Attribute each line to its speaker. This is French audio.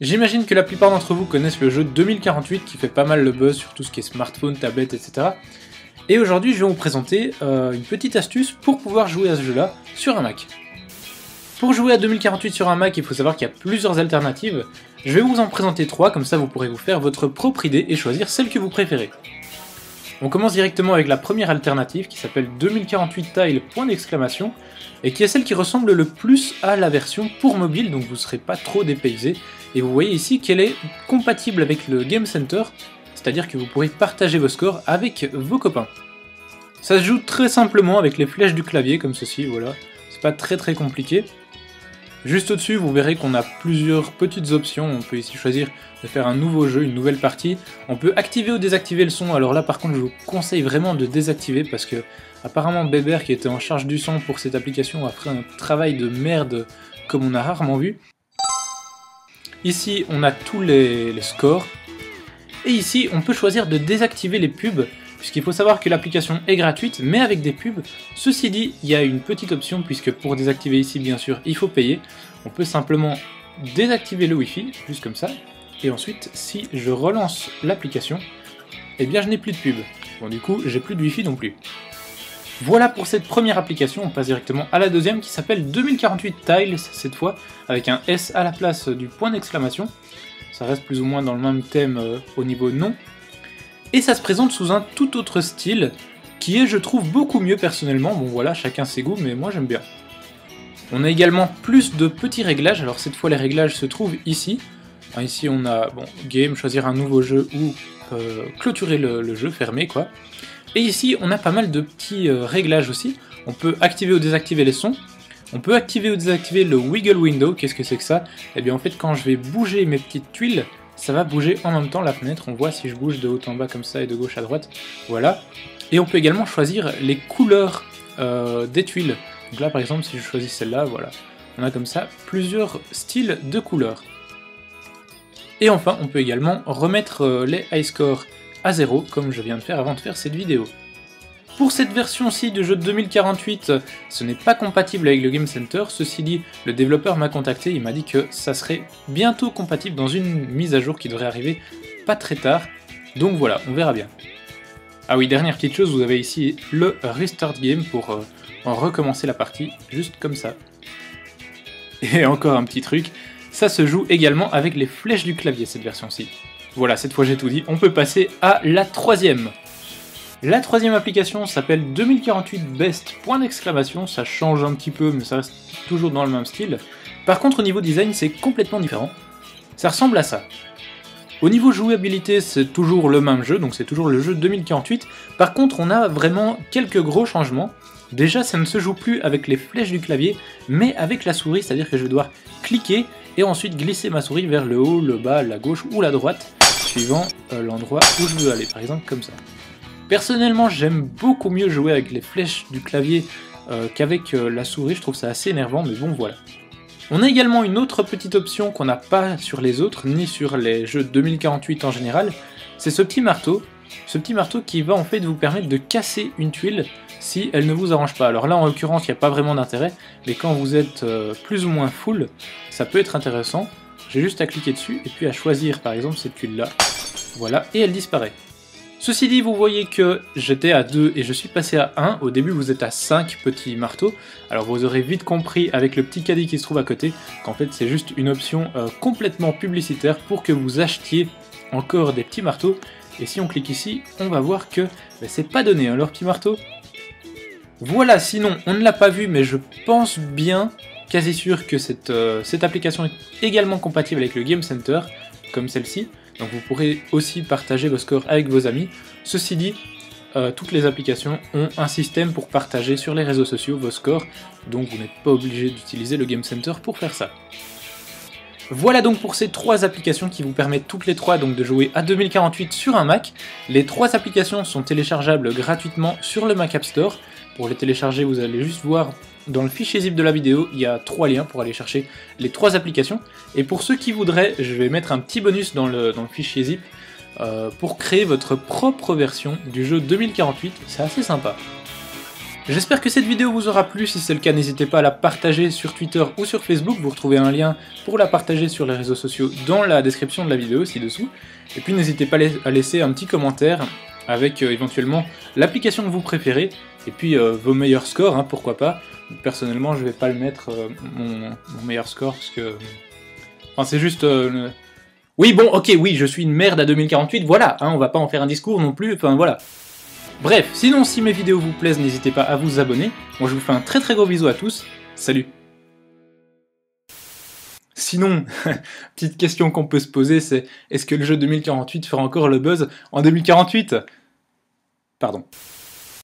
Speaker 1: J'imagine que la plupart d'entre vous connaissent le jeu 2048 qui fait pas mal le buzz sur tout ce qui est smartphone, tablette, etc. Et aujourd'hui je vais vous présenter une petite astuce pour pouvoir jouer à ce jeu-là sur un Mac. Pour jouer à 2048 sur un Mac, il faut savoir qu'il y a plusieurs alternatives. Je vais vous en présenter 3, comme ça vous pourrez vous faire votre propre idée et choisir celle que vous préférez. On commence directement avec la première alternative qui s'appelle 2048 Tile, point d'exclamation, et qui est celle qui ressemble le plus à la version pour mobile, donc vous ne serez pas trop dépaysé. Et vous voyez ici qu'elle est compatible avec le Game Center, c'est-à-dire que vous pourrez partager vos scores avec vos copains. Ça se joue très simplement avec les flèches du clavier, comme ceci, voilà. C'est pas très compliqué. Juste au-dessus, vous verrez qu'on a plusieurs petites options. On peut ici choisir de faire un nouveau jeu, une nouvelle partie. On peut activer ou désactiver le son. Alors là, par contre, je vous conseille vraiment de désactiver parce que apparemment Bébert, qui était en charge du son pour cette application, a fait un travail de merde comme on a rarement vu. Ici, on a tous les scores. Et ici, on peut choisir de désactiver les pubs, puisqu'il faut savoir que l'application est gratuite, mais avec des pubs. Ceci dit, il y a une petite option, puisque pour désactiver ici, bien sûr, il faut payer. On peut simplement désactiver le Wi-Fi, juste comme ça. Et ensuite, si je relance l'application, eh bien je n'ai plus de pub. Bon, du coup, j'ai plus de Wi-Fi non plus. Voilà pour cette première application, on passe directement à la deuxième qui s'appelle 2048 Tiles, cette fois, avec un S à la place du point d'exclamation. Ça reste plus ou moins dans le même thème au niveau nom. Et ça se présente sous un tout autre style, qui est, je trouve, beaucoup mieux personnellement. Bon voilà, chacun ses goûts, mais moi j'aime bien. On a également plus de petits réglages, alors cette fois les réglages se trouvent ici. Enfin, ici on a, bon, game, choisir un nouveau jeu ou clôturer le jeu, fermé quoi. Et ici on a pas mal de petits réglages aussi. On peut activer ou désactiver les sons. On peut activer ou désactiver le wiggle window. Qu'est-ce que c'est que ça? Eh bien en fait quand je vais bouger mes petites tuiles, ça va bouger en même temps la fenêtre. On voit si je bouge de haut en bas comme ça et de gauche à droite. Voilà. Et on peut également choisir les couleurs des tuiles. Donc là par exemple si je choisis celle-là, voilà. On a comme ça plusieurs styles de couleurs. Et enfin on peut également remettre les high scores à 0 comme je viens de faire avant de faire cette vidéo. Pour cette version-ci du jeu de 2048, ce n'est pas compatible avec le Game Center. Ceci dit, le développeur m'a contacté, il m'a dit que ça serait bientôt compatible dans une mise à jour qui devrait arriver pas très tard. Donc voilà, on verra bien. Ah oui, dernière petite chose, vous avez ici le Restart Game pour recommencer la partie, juste comme ça. Et encore un petit truc, ça se joue également avec les flèches du clavier, cette version-ci. Voilà, cette fois j'ai tout dit, on peut passer à la troisième. La troisième application s'appelle 2048 Best, point d'exclamation, ça change un petit peu mais ça reste toujours dans le même style. Par contre au niveau design c'est complètement différent, ça ressemble à ça. Au niveau jouabilité c'est toujours le même jeu, donc c'est toujours le jeu 2048, par contre on a vraiment quelques gros changements. Déjà ça ne se joue plus avec les flèches du clavier, mais avec la souris, c'est-à-dire que je vais devoir cliquer et ensuite glisser ma souris vers le haut, le bas, la gauche ou la droite, suivant l'endroit où je veux aller, par exemple comme ça. Personnellement, j'aime beaucoup mieux jouer avec les flèches du clavier qu'avec la souris, je trouve ça assez énervant, mais bon voilà. On a également une autre petite option qu'on n'a pas sur les autres, ni sur les jeux 2048 en général, c'est ce petit marteau qui va en fait vous permettre de casser une tuile si elle ne vous arrange pas. Alors là en l'occurrence il n'y a pas vraiment d'intérêt, mais quand vous êtes plus ou moins full, ça peut être intéressant. J'ai juste à cliquer dessus et puis à choisir par exemple cette tuile là, voilà, et elle disparaît. Ceci dit, vous voyez que j'étais à 2 et je suis passé à 1. Au début, vous êtes à 5 petits marteaux. Alors vous aurez vite compris avec le petit caddie qui se trouve à côté qu'en fait c'est juste une option complètement publicitaire pour que vous achetiez encore des petits marteaux. Et si on clique ici, on va voir que c'est pas donné, hein, leur petit marteau. Voilà, sinon on ne l'a pas vu, mais je pense bien, quasi sûr que cette application est également compatible avec le Game Center, comme celle-ci. Donc vous pourrez aussi partager vos scores avec vos amis. Ceci dit, toutes les applications ont un système pour partager sur les réseaux sociaux vos scores, donc vous n'êtes pas obligé d'utiliser le Game Center pour faire ça. Voilà donc pour ces 3 applications qui vous permettent toutes les 3 donc de jouer à 2048 sur un Mac. Les 3 applications sont téléchargeables gratuitement sur le Mac App Store. Pour les télécharger, vous allez juste voir dans le fichier zip de la vidéo, il y a 3 liens pour aller chercher les 3 applications. Et pour ceux qui voudraient, je vais mettre un petit bonus dans le fichier zip pour créer votre propre version du jeu 2048. C'est assez sympa. J'espère que cette vidéo vous aura plu, si c'est le cas n'hésitez pas à la partager sur Twitter ou sur Facebook, vous retrouvez un lien pour la partager sur les réseaux sociaux dans la description de la vidéo ci-dessous. Et puis n'hésitez pas à laisser un petit commentaire avec éventuellement l'application que vous préférez, et puis vos meilleurs scores, hein, pourquoi pas. Personnellement je vais pas le mettre mon meilleur score, parce que... Enfin c'est juste... Oui bon ok, oui je suis une merde à 2048, voilà, hein, on va pas en faire un discours non plus, enfin voilà. Bref, sinon si mes vidéos vous plaisent, n'hésitez pas à vous abonner. Moi je vous fais un très gros bisou à tous, salut. Sinon, petite question qu'on peut se poser, c'est est-ce que le jeu 2048 fera encore le buzz en 2048 ? Pardon.